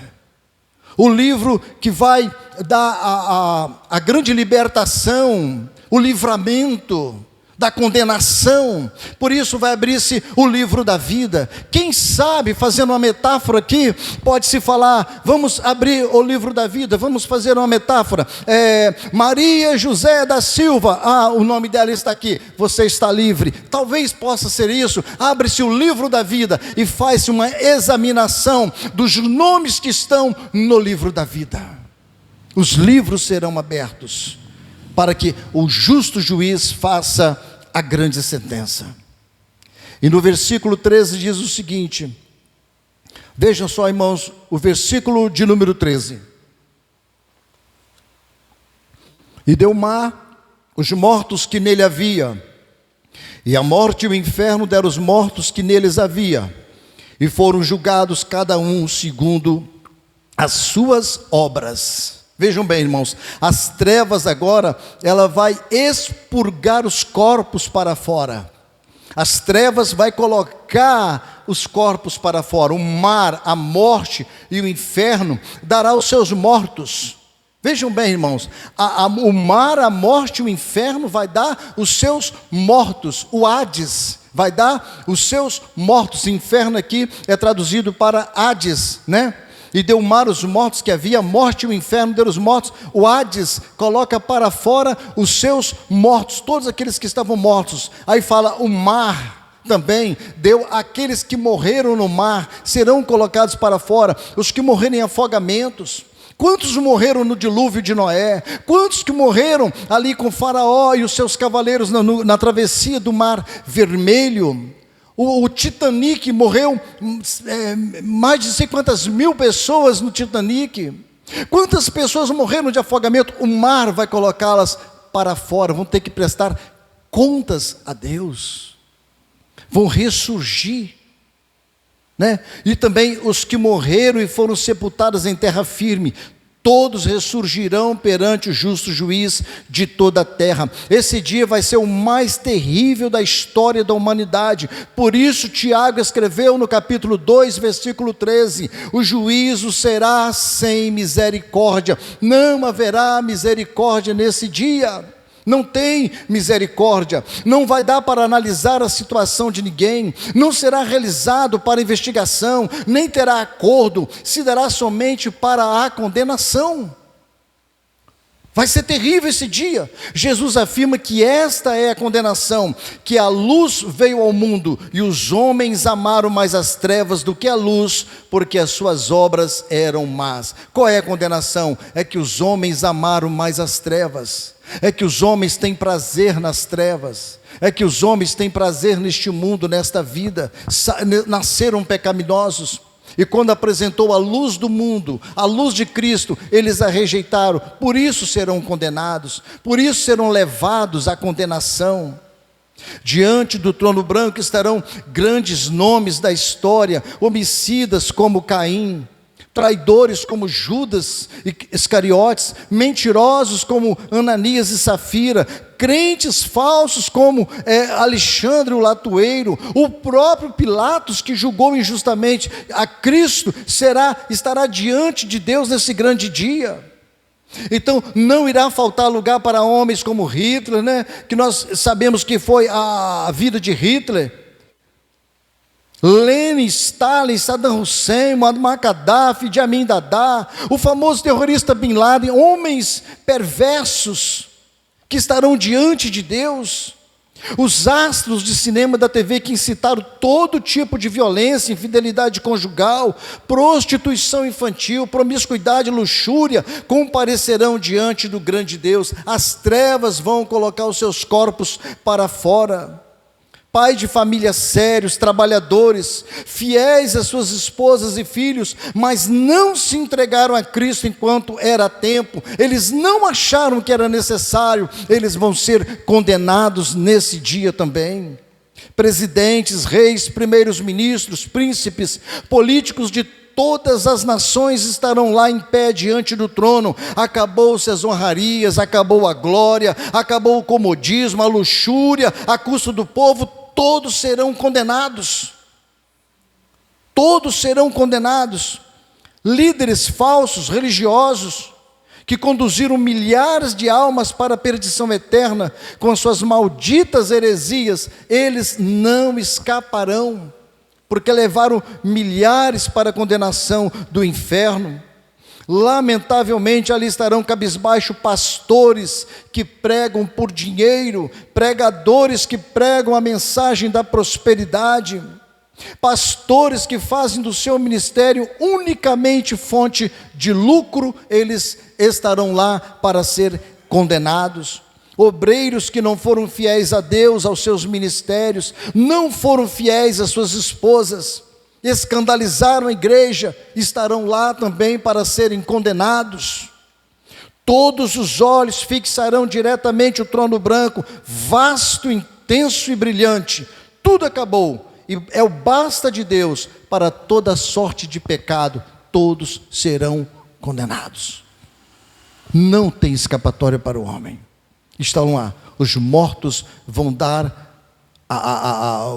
[SPEAKER 1] o livro que vai dar a grande libertação, o livramento da condenação. Por isso vai abrir-se o livro da vida. Quem sabe, fazendo uma metáfora aqui, pode-se falar, vamos abrir o livro da vida, vamos fazer uma metáfora, Maria José da Silva, o nome dela está aqui, você está livre. Talvez possa ser isso. Abre-se o livro da vida e faz-se uma examinação dos nomes que estão no livro da vida. Os livros serão abertos para que o justo juiz faça a grande sentença. E no versículo 13 diz o seguinte, vejam só, irmãos, o versículo de número 13. E deu o mar os mortos que nele havia, e a morte e o inferno deram os mortos que neles havia, e foram julgados cada um segundo as suas obras. Vejam bem, irmãos, as trevas agora, ela vai expurgar os corpos para fora. As trevas vai colocar os corpos para fora. O mar, a morte e o inferno dará os seus mortos. Vejam bem, irmãos, o mar, a morte e o inferno vai dar os seus mortos. O Hades vai dar os seus mortos. Inferno aqui é traduzido para Hades, né? E deu o mar os mortos que havia, a morte e o inferno deram os mortos. O Hades coloca para fora os seus mortos, todos aqueles que estavam mortos. Aí fala, o mar também deu aqueles que morreram no mar, serão colocados para fora, os que morreram em afogamentos. Quantos morreram no dilúvio de Noé? Quantos que morreram ali com Faraó e os seus cavaleiros na travessia do Mar Vermelho? O Titanic morreu, mais de sei quantas mil pessoas no Titanic. Quantas pessoas morreram de afogamento? O mar vai colocá-las para fora, vão ter que prestar contas a Deus, vão ressurgir, né? E também os que morreram e foram sepultados em terra firme, todos ressurgirão perante o justo juiz de toda a terra. Esse dia vai ser o mais terrível da história da humanidade. Por isso Tiago escreveu no capítulo 2, versículo 13, o juízo será sem misericórdia. Não haverá misericórdia nesse dia. Não tem misericórdia, não vai dar para analisar a situação de ninguém, não será realizado para investigação, nem terá acordo, se dará somente para a condenação. Vai ser terrível esse dia. Jesus afirma que esta é a condenação, que a luz veio ao mundo e os homens amaram mais as trevas do que a luz, porque as suas obras eram más. Qual é a condenação? É que os homens amaram mais as trevas. É que os homens têm prazer nas trevas. É que os homens têm prazer neste mundo, nesta vida. Nasceram pecaminosos. E quando apresentou a luz do mundo, a luz de Cristo, eles a rejeitaram, por isso serão condenados, por isso serão levados à condenação. Diante do trono branco estarão grandes nomes da história, homicidas como Caim, traidores como Judas e Iscariotes, mentirosos como Ananias e Safira, crentes falsos como Alexandre o Latueiro, o próprio Pilatos que julgou injustamente a Cristo, estará diante de Deus nesse grande dia. Então não irá faltar lugar para homens como Hitler, né? Que nós sabemos que foi a vida de Hitler. Lenin, Stalin, Saddam Hussein, Muammar Gaddafi, Idi Amin Dada, o famoso terrorista Bin Laden, homens perversos que estarão diante de Deus, os astros de cinema da TV que incitaram todo tipo de violência, infidelidade conjugal, prostituição infantil, promiscuidade, luxúria, comparecerão diante do grande Deus. As trevas vão colocar os seus corpos para fora. Pai de família sérios, trabalhadores, fiéis às suas esposas e filhos, mas não se entregaram a Cristo enquanto era tempo, eles não acharam que era necessário, eles vão ser condenados nesse dia também. Presidentes, reis, primeiros ministros, príncipes, políticos de todas as nações estarão lá em pé diante do trono. Acabou-se as honrarias, acabou a glória, acabou o comodismo, a luxúria, a custo do povo. Todos serão condenados. Todos serão condenados. Líderes falsos, religiosos, que conduziram milhares de almas para a perdição eterna com as suas malditas heresias, eles não escaparão, porque levaram milhares para a condenação do inferno. Lamentavelmente ali estarão cabisbaixo pastores que pregam por dinheiro, pregadores que pregam a mensagem da prosperidade, pastores que fazem do seu ministério unicamente fonte de lucro, eles estarão lá para ser condenados. Obreiros que não foram fiéis a Deus, aos seus ministérios, não foram fiéis às suas esposas, escandalizaram a igreja, estarão lá também para serem condenados. Todos os olhos fixarão diretamente o trono branco, vasto, intenso e brilhante. Tudo acabou, e é o basta de Deus para toda sorte de pecado. Todos serão condenados. Não tem escapatória para o homem. Estão lá, os mortos vão dar,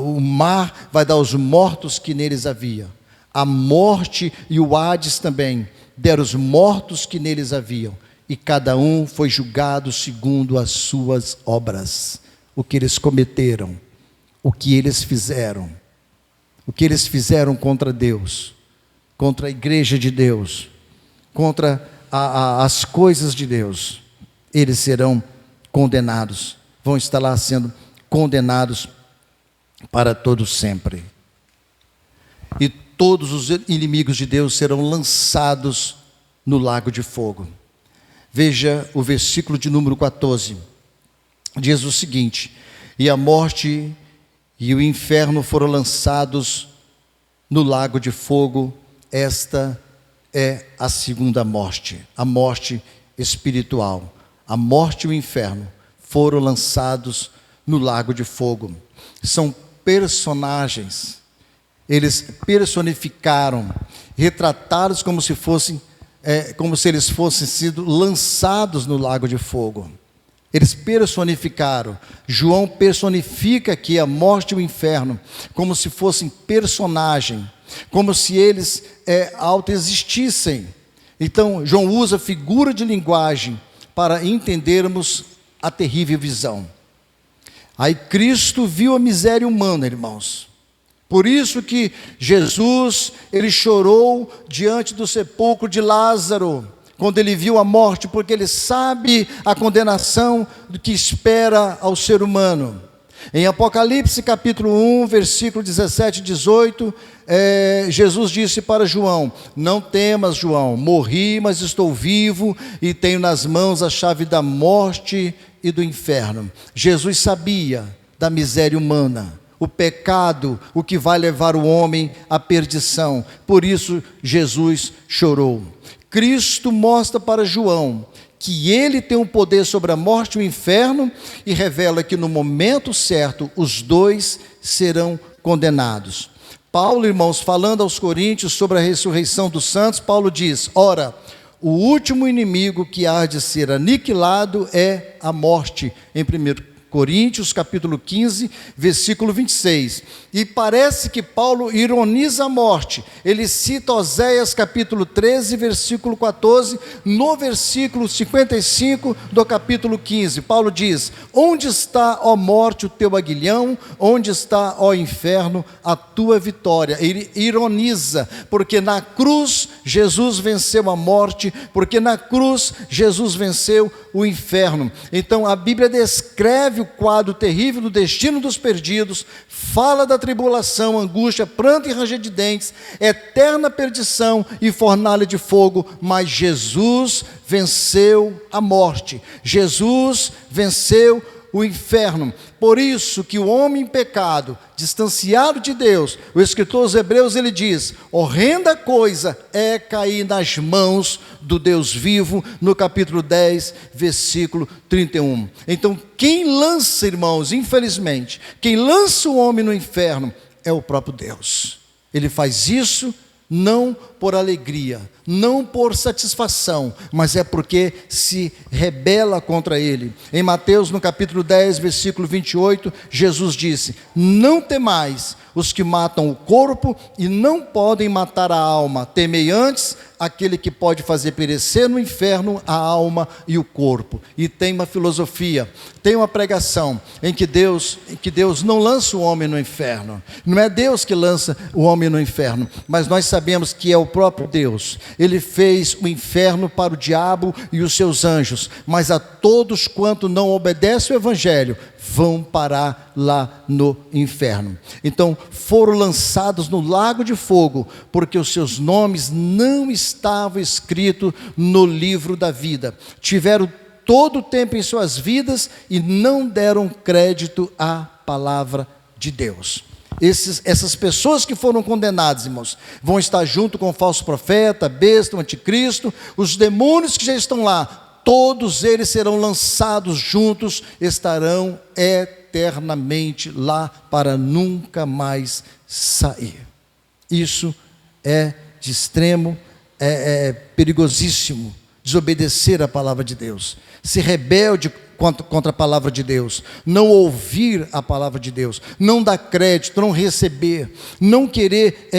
[SPEAKER 1] o mar vai dar aos mortos que neles havia. A morte e o Hades também deram os mortos que neles haviam. E cada um foi julgado segundo as suas obras. O que eles cometeram, o que eles fizeram. O que eles fizeram contra Deus, contra a igreja de Deus, contra as coisas de Deus. Eles serão condenados, vão estar lá sendo condenados para todo sempre. E todos os inimigos de Deus serão lançados no lago de fogo. Veja o versículo de número 14. Diz o seguinte: e a morte e o inferno foram lançados no lago de fogo. Esta é a segunda morte, a morte espiritual. A morte e o inferno foram lançados no lago de fogo. São personagens, eles personificaram, retratados como se eles fossem sido lançados no lago de fogo. Eles personificaram. João personifica aqui a morte e o inferno como se fossem personagem, como se eles autoexistissem. Então João usa figura de linguagem para entendermos a terrível visão. Aí Cristo viu a miséria humana, irmãos. Por isso que Jesus, ele chorou diante do sepulcro de Lázaro, quando ele viu a morte, porque ele sabe a condenação que espera ao ser humano. Em Apocalipse capítulo 1, versículo 17 e 18, Jesus disse para João: não temas, João, morri, mas estou vivo e tenho nas mãos a chave da morte e do inferno. Jesus sabia da miséria humana, o pecado, o que vai levar o homem à perdição. Por isso Jesus chorou. Cristo mostra para João que ele tem o poder sobre a morte e o inferno, e revela que no momento certo os dois serão condenados. Paulo, irmãos, falando aos coríntios sobre a ressurreição dos santos, Paulo diz: ora, o último inimigo que há de ser aniquilado é a morte, em 1 Coríntios capítulo 15, versículo 26. E parece que Paulo ironiza a morte. Ele cita Oséias capítulo 13, versículo 14, no versículo 55 do capítulo 15. Paulo diz: onde está, ó morte, o teu aguilhão? Onde está, ó inferno, a tua vitória? Ele ironiza, porque na cruz Jesus venceu a morte, porque na cruz Jesus venceu o inferno. Então a Bíblia descreve o quadro terrível do destino dos perdidos, fala da tribulação, angústia, pranto e ranger de dentes, eterna perdição e fornalha de fogo, mas Jesus venceu a morte, Jesus venceu o inferno. Por isso que o homem em pecado, distanciado de Deus, o escritor aos Hebreus, ele diz: horrenda coisa é cair nas mãos do Deus vivo, no capítulo 10, versículo 31. Então, quem lança, irmãos, infelizmente, quem lança o homem no inferno é o próprio Deus. Ele faz isso não por alegria, não por satisfação, mas é porque se rebela contra ele. Em Mateus, no capítulo 10, versículo 28, Jesus disse: não temais os que matam o corpo e não podem matar a alma, temei antes aquele que pode fazer perecer no inferno a alma e o corpo. E tem uma filosofia, tem uma pregação em que Deus não lança o homem no inferno. Não é Deus que lança o homem no inferno, mas nós sabemos que é o próprio Deus. Ele fez o inferno para o diabo e os seus anjos, mas a todos quanto não obedecem o evangelho vão parar lá no inferno. Então foram lançados no lago de fogo, porque os seus nomes não estavam escritos no livro da vida. Tiveram todo o tempo em suas vidas e não deram crédito à palavra de Deus. Essas pessoas que foram condenadas, irmãos, vão estar junto com o falso profeta, besta, o anticristo, os demônios que já estão lá. Todos eles serão lançados juntos, estarão eternamente lá para nunca mais sair. Isso é de extremo, perigosíssimo, desobedecer a palavra de Deus, ser rebelde contra a palavra de Deus, não ouvir a palavra de Deus, não dar crédito, não receber, não querer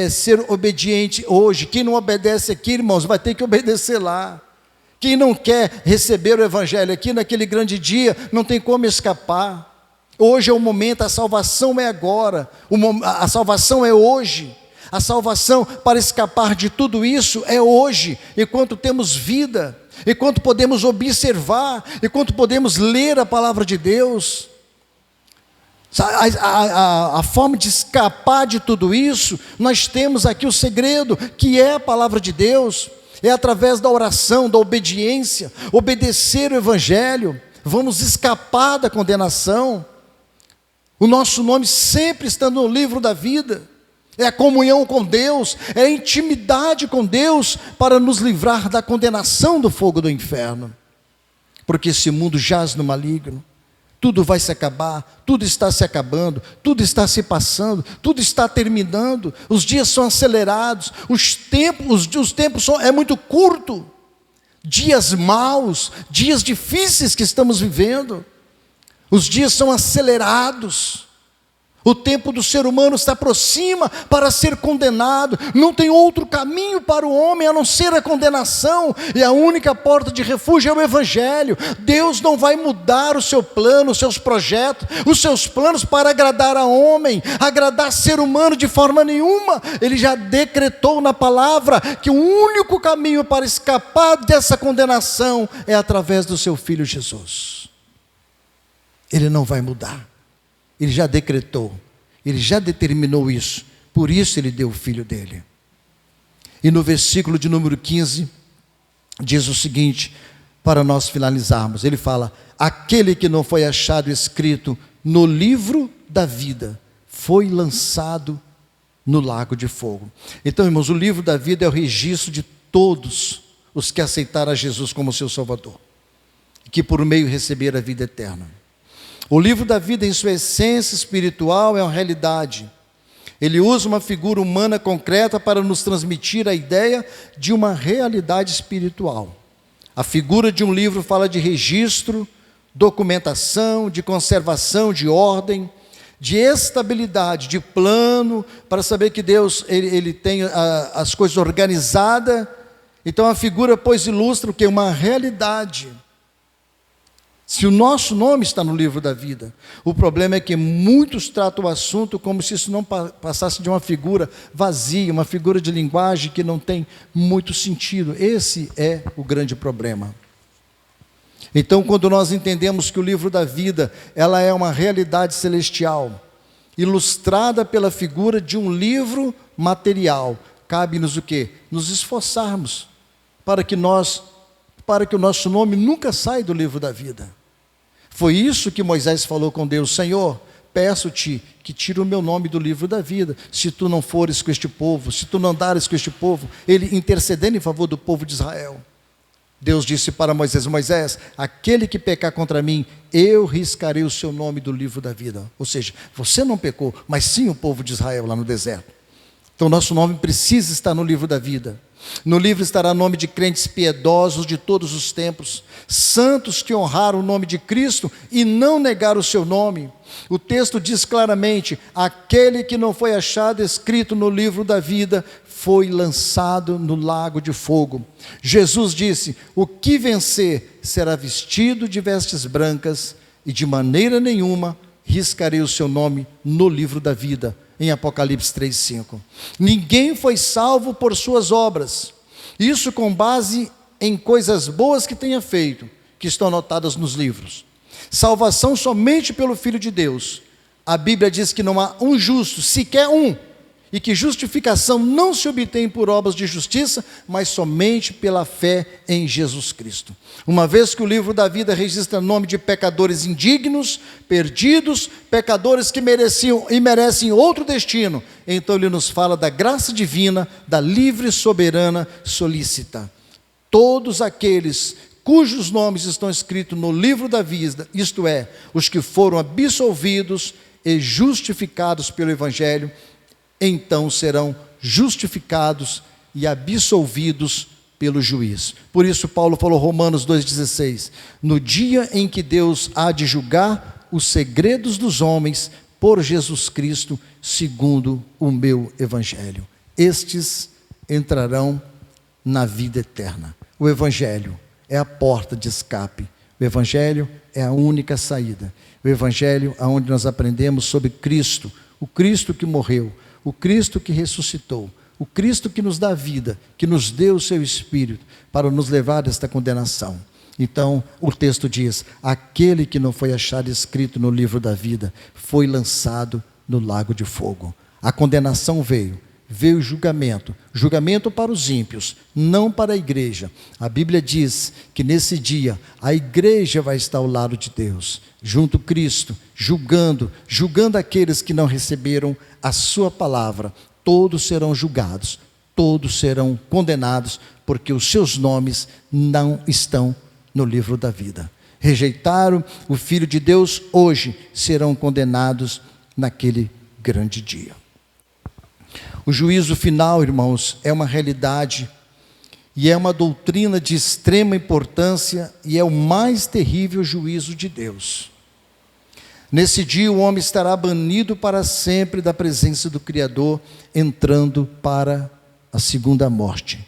[SPEAKER 1] ser obediente hoje. Quem não obedece aqui, irmãos, vai ter que obedecer lá. Quem não quer receber o evangelho aqui naquele grande dia, não tem como escapar. Hoje é o momento, a salvação é agora, a salvação é hoje. A salvação para escapar de tudo isso é hoje, enquanto temos vida, enquanto podemos observar, enquanto podemos ler a palavra de Deus. A forma de escapar de tudo isso, nós temos aqui o segredo, que é a palavra de Deus. É através da oração, da obediência, obedecer o evangelho, vamos escapar da condenação. O nosso nome sempre está no livro da vida. É a comunhão com Deus, é a intimidade com Deus para nos livrar da condenação do fogo do inferno. Porque esse mundo jaz no maligno, tudo vai se acabar, tudo está se acabando, tudo está se passando, tudo está terminando, os dias são acelerados, os tempos é muito curto, dias maus, dias difíceis que estamos vivendo, os dias são acelerados. O tempo do ser humano se aproxima para ser condenado. Não tem outro caminho para o homem a não ser a condenação. E a única porta de refúgio é o Evangelho. Deus não vai mudar o seu plano, os seus projetos, os seus planos para agradar a homem, agradar ser humano de forma nenhuma. Ele já decretou na palavra que o único caminho para escapar dessa condenação é através do seu Filho Jesus. Ele não vai mudar. Ele já decretou, ele já determinou isso, por isso ele deu o Filho dele. E no versículo de número 15, diz o seguinte, para nós finalizarmos, ele fala: aquele que não foi achado escrito no livro da vida, foi lançado no lago de fogo. Então, irmãos, o livro da vida é o registro de todos os que aceitaram a Jesus como seu Salvador, e que por meio receberam a vida eterna. O livro da vida, em sua essência espiritual, é uma realidade. Ele usa uma figura humana concreta para nos transmitir a ideia de uma realidade espiritual. A figura de um livro fala de registro, documentação, de conservação, de ordem, de estabilidade, de plano, para saber que Deus ele tem as coisas organizadas. Então a figura, pois, ilustra o que? Uma realidade. Se o nosso nome está no livro da vida, o problema é que muitos tratam o assunto como se isso não passasse de uma figura vazia, uma figura de linguagem que não tem muito sentido. Esse é o grande problema. Então, quando nós entendemos que o livro da vida, ela é uma realidade celestial, ilustrada pela figura de um livro material, cabe-nos o quê? Nos esforçarmos para que o nosso nome nunca saia do livro da vida. Foi isso que Moisés falou com Deus: Senhor, peço-te que tire o meu nome do livro da vida, se tu não fores com este povo, se tu não andares com este povo. Ele intercedendo em favor do povo de Israel. Deus disse para Moisés: Moisés, aquele que pecar contra mim, eu riscarei o seu nome do livro da vida. Ou seja, você não pecou, mas sim o povo de Israel lá no deserto. Então nosso nome precisa estar no livro da vida. No livro estará o nome de crentes piedosos de todos os tempos, santos que honraram o nome de Cristo e não negaram o seu nome. O texto diz claramente: aquele que não foi achado escrito no livro da vida foi lançado no lago de fogo. Jesus disse: o que vencer será vestido de vestes brancas, e de maneira nenhuma riscarei o seu nome no livro da vida. Em Apocalipse 3:5. Ninguém foi salvo por suas obras, isso com base em coisas boas que tenha feito, que estão anotadas nos livros. Salvação somente pelo Filho de Deus. A Bíblia diz que não há um justo, sequer um, e que justificação não se obtém por obras de justiça, mas somente pela fé em Jesus Cristo. Uma vez que o livro da vida registra o nome de pecadores indignos, perdidos, pecadores que mereciam e merecem outro destino, então ele nos fala da graça divina, da livre, soberana, solícita. Todos aqueles cujos nomes estão escritos no livro da vida, isto é, os que foram absolvidos e justificados pelo Evangelho, então serão justificados e absolvidos pelo juiz. Por isso Paulo falou, Romanos 2,16, no dia em que Deus há de julgar os segredos dos homens por Jesus Cristo, segundo o meu Evangelho. Estes entrarão na vida eterna. O Evangelho é a porta de escape. O Evangelho é a única saída. O Evangelho é onde nós aprendemos sobre Cristo, o Cristo que morreu, o Cristo que ressuscitou, o Cristo que nos dá vida, que nos deu o seu Espírito para nos levar desta condenação. Então, o texto diz, aquele que não foi achado escrito no livro da vida, foi lançado no lago de fogo. A condenação veio o julgamento, julgamento para os ímpios, não para a igreja. A Bíblia diz que nesse dia, a igreja vai estar ao lado de Deus, junto a Cristo, julgando aqueles que não receberam a sua palavra. Todos serão julgados, todos serão condenados, porque os seus nomes não estão no livro da vida. Rejeitaram o Filho de Deus, hoje serão condenados naquele grande dia. O juízo final, irmãos, é uma realidade e é uma doutrina de extrema importância e é o mais terrível juízo de Deus. Nesse dia o homem estará banido para sempre da presença do Criador, entrando para a segunda morte,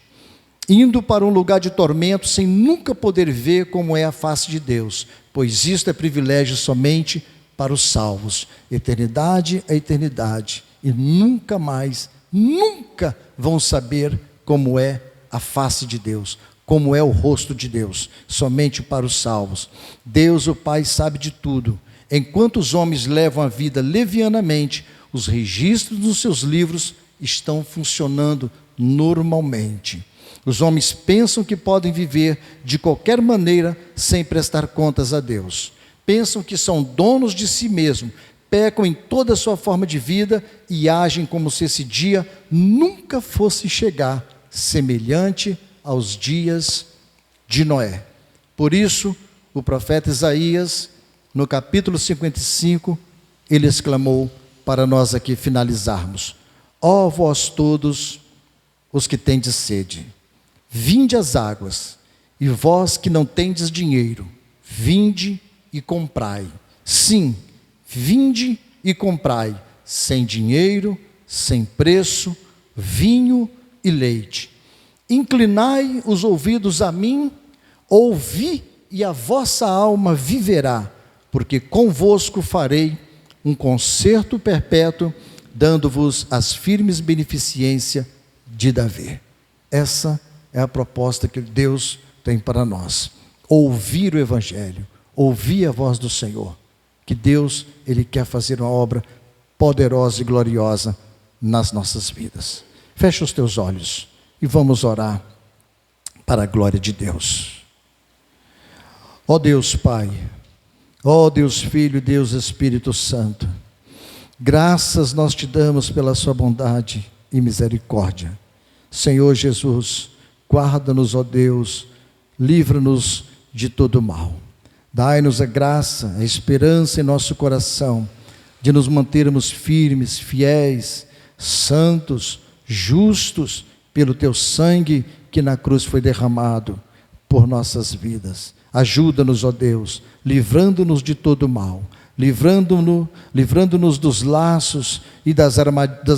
[SPEAKER 1] indo para um lugar de tormento, sem nunca poder ver como é a face de Deus, pois isto é privilégio somente para os salvos. Eternidade é eternidade, e nunca mais, nunca vão saber como é a face de Deus, como é o rosto de Deus, somente para os salvos. Deus, o Pai, sabe de tudo. Enquanto os homens levam a vida levianamente, os registros dos seus livros estão funcionando normalmente. Os homens pensam que podem viver de qualquer maneira sem prestar contas a Deus. Pensam que são donos de si mesmos, pecam em toda a sua forma de vida e agem como se esse dia nunca fosse chegar, semelhante aos dias de Noé. Por isso, o profeta Isaías, no capítulo 55, ele exclamou, para nós aqui finalizarmos: ó vós todos os que tendes sede, vinde às águas, e vós que não tendes dinheiro, vinde e comprai. Sim, vinde e comprai, sem dinheiro, sem preço, vinho e leite. Inclinai os ouvidos a mim, ouvi, e a vossa alma viverá, porque convosco farei um concerto perpétuo, dando-vos as firmes beneficências de Davi. Essa é a proposta que Deus tem para nós. Ouvir o Evangelho, ouvir a voz do Senhor. Que Deus, Ele quer fazer uma obra poderosa e gloriosa nas nossas vidas. Fecha os teus olhos e vamos orar para a glória de Deus. Ó Deus Pai, ó Deus Filho, Deus Espírito Santo, graças nós te damos pela sua bondade e misericórdia. Senhor Jesus, guarda-nos, ó Deus, livra-nos de todo mal. Dai-nos a graça, a esperança em nosso coração, de nos mantermos firmes, fiéis, santos, justos, pelo teu sangue que na cruz foi derramado por nossas vidas. Ajuda-nos, ó Deus, livrando-nos de todo mal, livrando-nos dos laços e das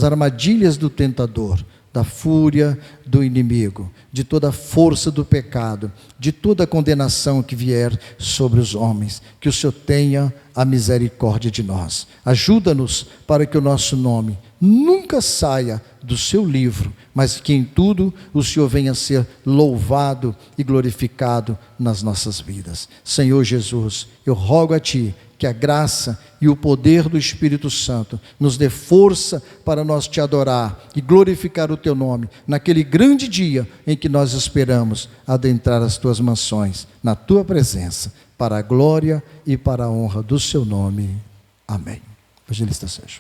[SPEAKER 1] armadilhas do tentador, da fúria do inimigo, de toda a força do pecado, de toda a condenação que vier sobre os homens. Que o Senhor tenha a misericórdia de nós. Ajuda-nos para que o nosso nome nunca saia do seu livro, mas que em tudo o Senhor venha a ser louvado e glorificado nas nossas vidas. Senhor Jesus, eu rogo a Ti que a graça e o poder do Espírito Santo nos dê força para nós Te adorar e glorificar o Teu nome, naquele grande dia em que nós esperamos adentrar as Tuas mansões, na Tua presença, para a glória e para a honra do Seu nome. Amém. Evangelista Sérgio.